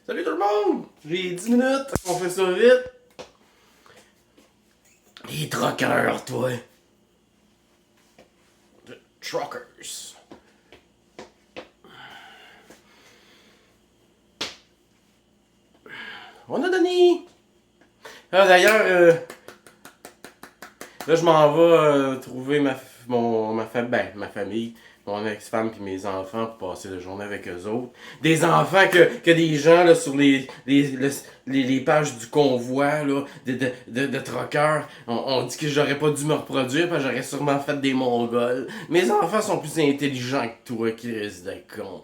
Salut tout le monde! J'ai 10 minutes, on fait ça vite. Les truckers, toi. The truckers. On a Denis! Ah, d'ailleurs, là, je m'en vais trouver ma famille, mon ex-femme puis mes enfants pour passer la journée avec eux autres. Des enfants que des gens là, sur les pages du convoi là, de truckers on dit que j'aurais pas dû me reproduire parce que j'aurais sûrement fait des Mongols. Mes enfants sont plus intelligents que toi, Chris de con.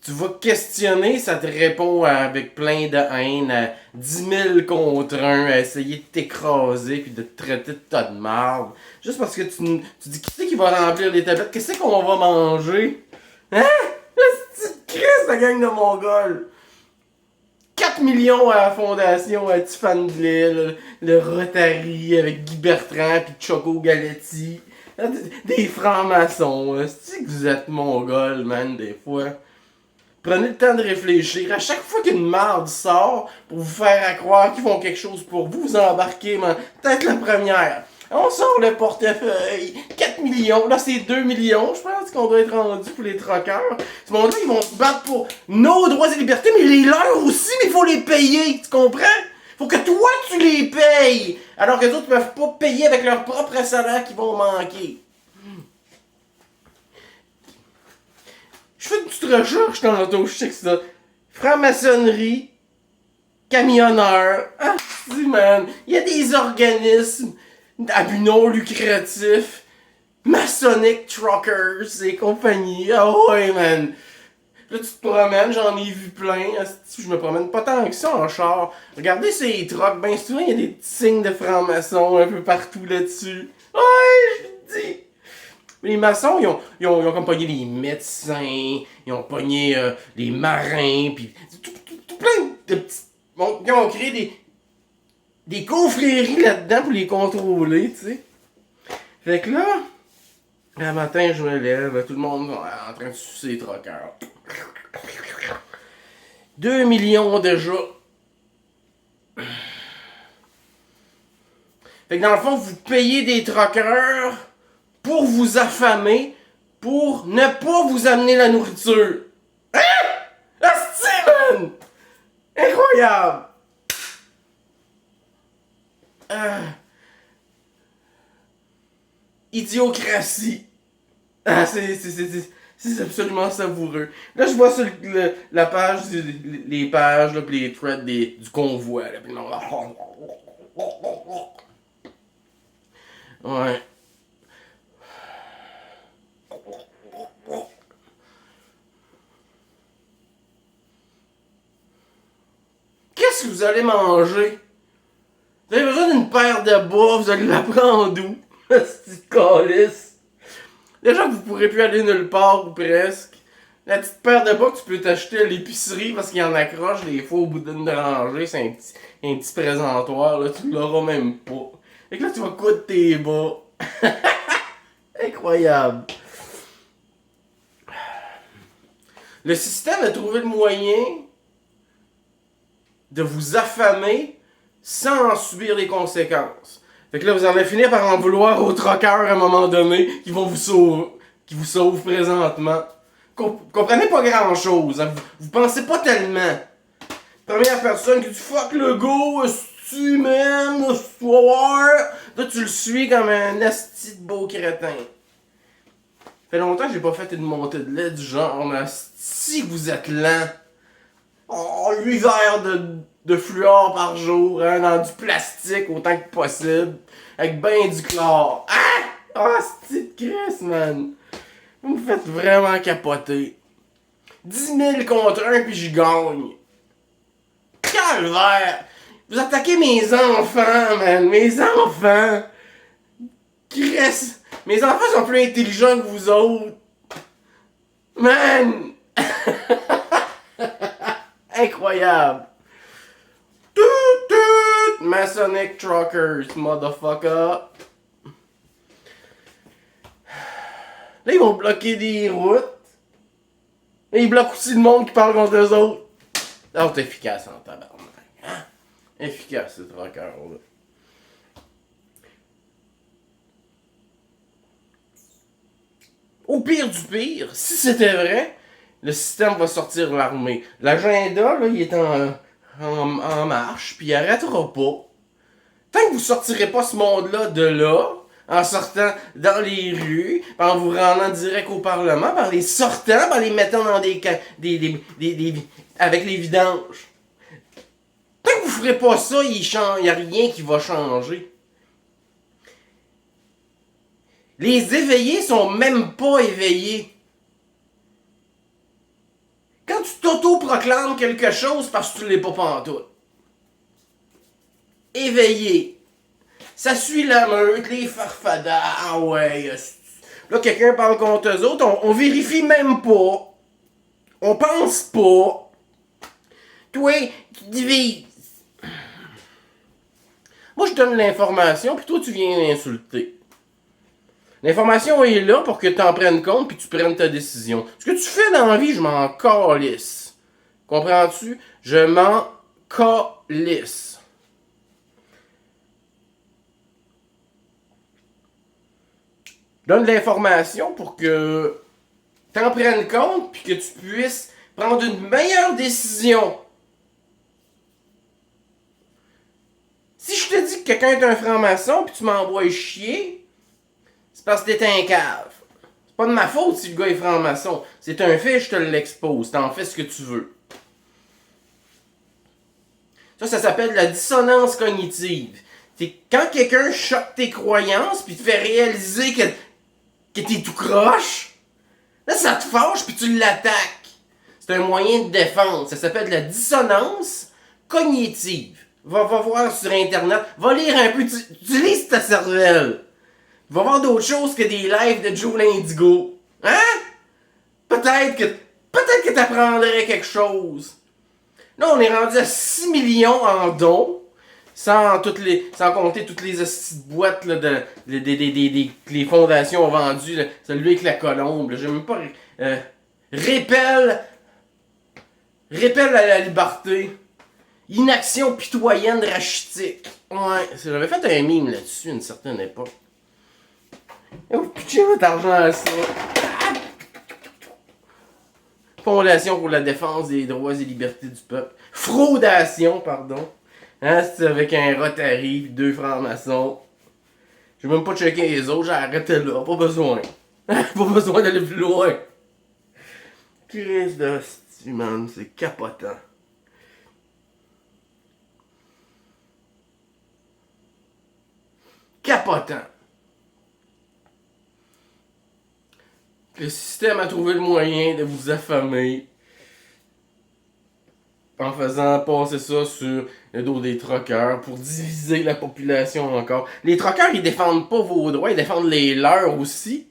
Tu vas questionner, ça te répond avec plein de haine, à 10 000 contre 1, à essayer de t'écraser puis de te traiter de tas de marde. Juste parce que tu dis qui c'est qui va remplir les tablettes, qu'est-ce qu'on va manger? Hein? C'est Christ, la gang de Mongols! 4 millions à la fondation à Tiffany Blais, le Rotary avec Guy Bertrand puis Choco Galetti. Des francs-maçons, c'est que vous êtes Mongols, man, des fois. Prenez le temps de réfléchir. À chaque fois qu'une marde sort pour vous faire croire qu'ils font quelque chose pour vous, vous embarquez, man. Peut-être la première. On sort le portefeuille. 4 millions. Là, c'est 2 millions. Je pense qu'on doit être rendu pour les troqueurs. Ce monde-là, ils vont se battre pour nos droits et libertés, mais les leurs aussi, mais il faut les payer. Tu comprends? Faut que toi, tu les payes. Alors que les autres peuvent pas payer avec leur propre salaire qui vont manquer. Je fais une petite recherche tantôt, je sais que ça. Franc-maçonnerie, camionneur, ah si man, il y a des organismes à but non lucratif, Masonic Truckers et compagnie, ah ouais man. Là tu te promènes, j'en ai vu plein, je me promène pas tant que ça en char. Regardez ces trucks, ben souvent il y a des petits signes de franc-maçon un peu partout là-dessus. Ouais, je dis. Les maçons, ils ont comme pogné les médecins, ils ont pogné les marins, puis tout plein de petits... Ils ont créé des confréries là-dedans pour les contrôler, tu sais. Fait que là, un matin, je me lève, tout le monde en train de sucer les troqueurs. 2 millions déjà. Fait que dans le fond, vous payez des troqueurs pour vous affamer, pour ne pas vous amener la nourriture. Hein? Asti, man! Incroyable! Idiocratie. Ah, c'est absolument savoureux. Là, je vois sur la page, les pages, là, pis les threads du convoi. Là, pis ouais. Qu'est-ce que vous allez manger? Vous avez besoin d'une paire de bas, vous allez la prendre d'où? Petite calice. Déjà que vous pourrez plus aller nulle part ou presque. La petite paire de bas que tu peux t'acheter à l'épicerie parce qu'il y en accroche des fois au bout d'une rangée, c'est un petit présentoir, là, tu l'auras même pas. Et que là tu vas coudre tes bas. Incroyable. Le système a trouvé le moyen de vous affamer sans en subir les conséquences. Fait que là, vous allez finir par en vouloir aux troqueurs à un moment donné qui vont qui vous sauvent présentement. Comprenez pas grand chose, hein? Vous pensez pas tellement. Première personne qui dit fuck le go, tu man, soir. Là, tu le suis comme un asti de beau crétin. Fait longtemps que j'ai pas fait une montée de lait du genre, asti que vous êtes lent. Oh, 8 verres de fluor par jour, hein, dans du plastique autant que possible, avec ben du chlore. Ah! Oh, c'est de Christ, man. Vous me faites vraiment capoter. 10 000 contre 1 puis je gagne. Calvaire! Vous attaquez mes enfants, man. Mes enfants. Christ. Mes enfants sont plus intelligents que vous autres. Man! Incroyable. Masonic Truckers, motherfucker. Là, ils vont bloquer des routes. Et ils bloquent aussi le monde qui parle contre eux autres. Oh, t'es efficace en tabarnak. Hein? Efficace, ce troqueur-là. Au pire du pire, si c'était vrai, le système va sortir l'armée. L'agenda, là, il est en marche, puis il arrêtera pas. Tant que vous sortirez pas ce monde-là de là, en sortant dans les rues, en vous rendant direct au Parlement, en les sortant, en les mettant dans avec les vidanges. Tant que vous ferez pas ça, il n'y a rien qui va changer. Les éveillés sont même pas éveillés. Quand tu t'auto-proclames quelque chose parce que tu l'es pas pantoute. Éveillé. Ça suit la meute, les farfadas, ah ouais. Là, quelqu'un parle contre eux autres, on vérifie même pas. On pense pas. Toi, tu divises. Moi, je donne l'information, puis toi, tu viens m'insulter. L'information est là pour que tu en prennes compte, puis tu prennes ta décision. Ce que tu fais dans la vie, je m'en calisse. Comprends-tu? Je m'en calisse. Donne l'information pour que tu en prennes compte, puis que tu puisses prendre une meilleure décision. Si je te dis que quelqu'un est un franc-maçon, puis tu m'envoies chier, c'est parce que t'es un cave. C'est pas de ma faute si le gars est franc-maçon. C'est un fait, je te l'expose. T'en fais ce que tu veux. Ça s'appelle la dissonance cognitive. C'est quand quelqu'un choque tes croyances, puis te fait réaliser que t'es tout croche, là, ça te fâche, puis tu l'attaques. C'est un moyen de défense. Ça s'appelle la dissonance cognitive. Va voir sur Internet. Va lire un peu. Utilise ta cervelle. Va voir d'autres choses que des lives de Joe Lindigo. Hein? Peut-être que t'apprendrais quelque chose. Là, on est rendu à 6 millions en dons. Sans compter toutes les boîtes là, que les fondations ont vendues. Là, celui avec la colombe. Là, j'ai même pas. Répelle à la liberté. Inaction pitoyenne rachitique. Ouais, j'avais fait un meme là-dessus à une certaine époque. Et vous pitchez votre argent à ça. Fondation pour la défense des droits et libertés du peuple. Fraudation, pardon. Hein, c'est avec un Rotary pis 2 francs-maçons. J'ai même pas checké les autres, j'ai arrêté là. Pas besoin. Pas besoin d'aller plus loin. Christ de sti, man, c'est capotant. Capotant. Le système a trouvé le moyen de vous affamer en faisant passer ça sur le dos des troqueurs pour diviser la population encore. Les troqueurs, ils défendent pas vos droits, ils défendent les leurs aussi.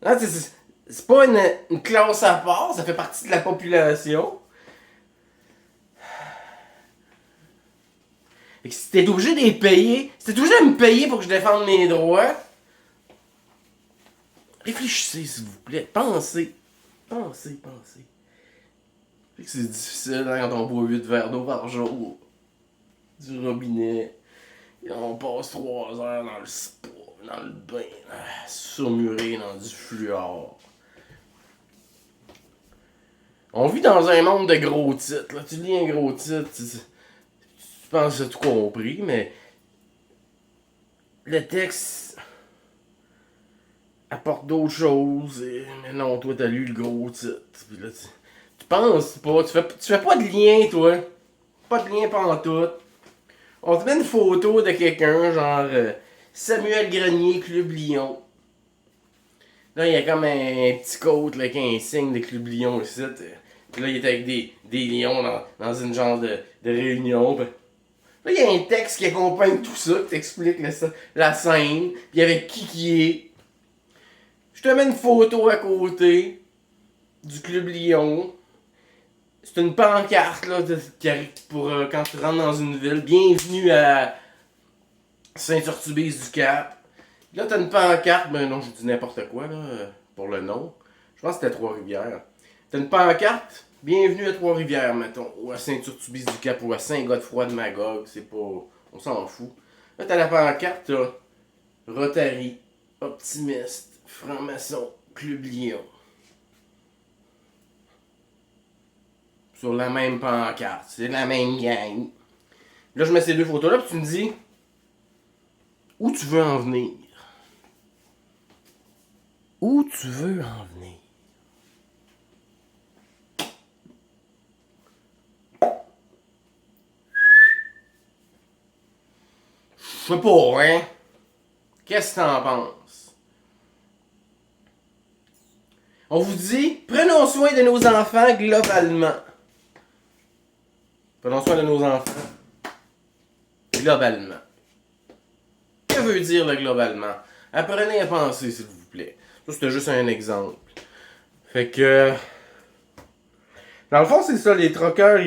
Hein, c'est pas une classe à part, ça fait partie de la population. Et si t'es obligé de les payer, si t'es obligé de me payer pour que je défende mes droits, réfléchissez s'il vous plaît, pensez. Pensez. Je sais que c'est difficile hein, quand on boit 8 verres d'eau par jour. Du robinet. Et on passe 3 heures dans le spa, dans le bain, surmuré dans du fluor. On vit dans un monde de gros titres. Là. Tu lis un gros titre, tu penses que tu as tout compris, mais le texte apporte d'autres choses. Mais non, toi, t'as lu le gros titre. Puis là, tu penses pas, tu fais pas de lien, toi. Pas de lien pantoute. On te met une photo de quelqu'un, genre Samuel Grenier, Club Lyon. Là, il y a comme un petit côte là, qui a un signe de Club Lyon ici. Puis là, il est avec des lions dans une genre de réunion. Puis là, il y a un texte qui accompagne tout ça, qui t'explique la scène, puis avec qui est. Je te mets une photo à côté du Club Lyon. C'est une pancarte là, pour quand tu rentres dans une ville. Bienvenue à Saint-Urtubise-du-Cap. Là, t'as une pancarte, ben non, je dis n'importe quoi là, pour le nom. Je pense que c'était Trois-Rivières. T'as une pancarte, bienvenue à Trois-Rivières, mettons, ou à Saint-Urtubis-du-Cap, ou à Saint-Godefroy-de-Magog, c'est pas... On s'en fout. Là, t'as la pancarte, t'as Rotary, Optimiste, Franc-Maçon, Club Lion. Sur la même pancarte, c'est la même gang. Là, je mets ces deux photos-là, puis tu me dis où tu veux en venir. Où tu veux en venir. Je sais pas, hein? Qu'est-ce que t'en penses? On vous dit, prenons soin de nos enfants globalement. Prenons soin de nos enfants globalement. Que veut dire le globalement? Apprenez à penser, s'il vous plaît. Ça, c'était juste un exemple. Fait que... Dans le fond, c'est ça, les troqueurs,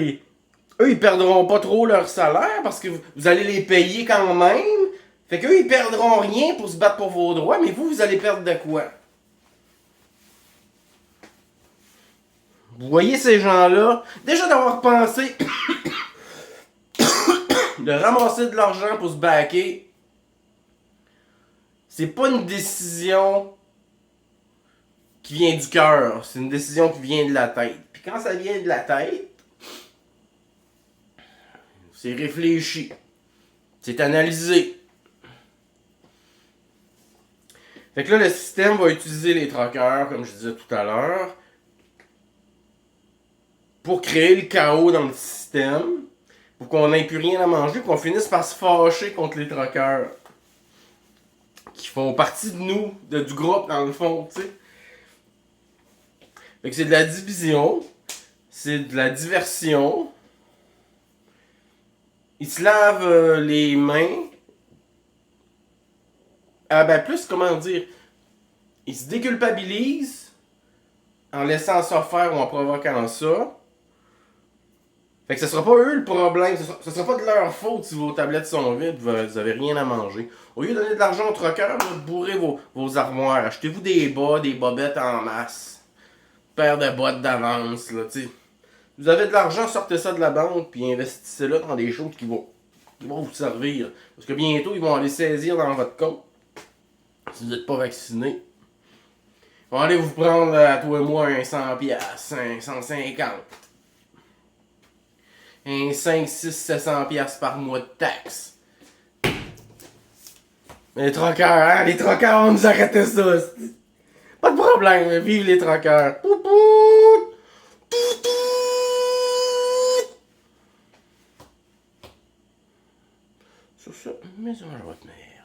eux, ils perdront pas trop leur salaire parce que vous allez les payer quand même. Fait qu'eux, ils perdront rien pour se battre pour vos droits, mais vous allez perdre de quoi? Vous voyez ces gens-là, déjà d'avoir pensé de ramasser de l'argent pour se baquer, c'est pas une décision qui vient du cœur, c'est une décision qui vient de la tête. Puis quand ça vient de la tête, c'est réfléchi, c'est analysé. Fait que là, le système va utiliser les troqueurs, comme je disais tout à l'heure, pour créer le chaos dans le système, pour qu'on n'ait plus rien à manger, qu'on finisse par se fâcher contre les troqueurs. Qui font partie de nous, du groupe dans le fond, tu sais. Fait que c'est de la division, c'est de la diversion. Ils se lavent les mains. Ah ben plus, comment dire, ils se déculpabilisent en laissant ça faire ou en provoquant ça. Fait que ce sera pas eux le problème, ce sera pas de leur faute si vos tablettes sont vides, vous avez rien à manger. Au lieu de donner de l'argent aux troqueurs, bourrez vos armoires, achetez-vous des bas, des bobettes en masse. Paire de boîtes d'avance, là, tu sais. Vous avez de l'argent, sortez ça de la banque, puis investissez-le dans des choses qui vont vous servir. Parce que bientôt, ils vont aller saisir dans votre compte. Si vous n'êtes pas vacciné. Ils vont aller vous prendre, à toi et moi, un 100$, un 150$. Un 5, 6, 700$ par mois de taxes. Les troqueurs, hein? Les troqueurs vont nous arrêter ça. Pas de problème, vive les troqueurs. Sur ça, maison à votre mère.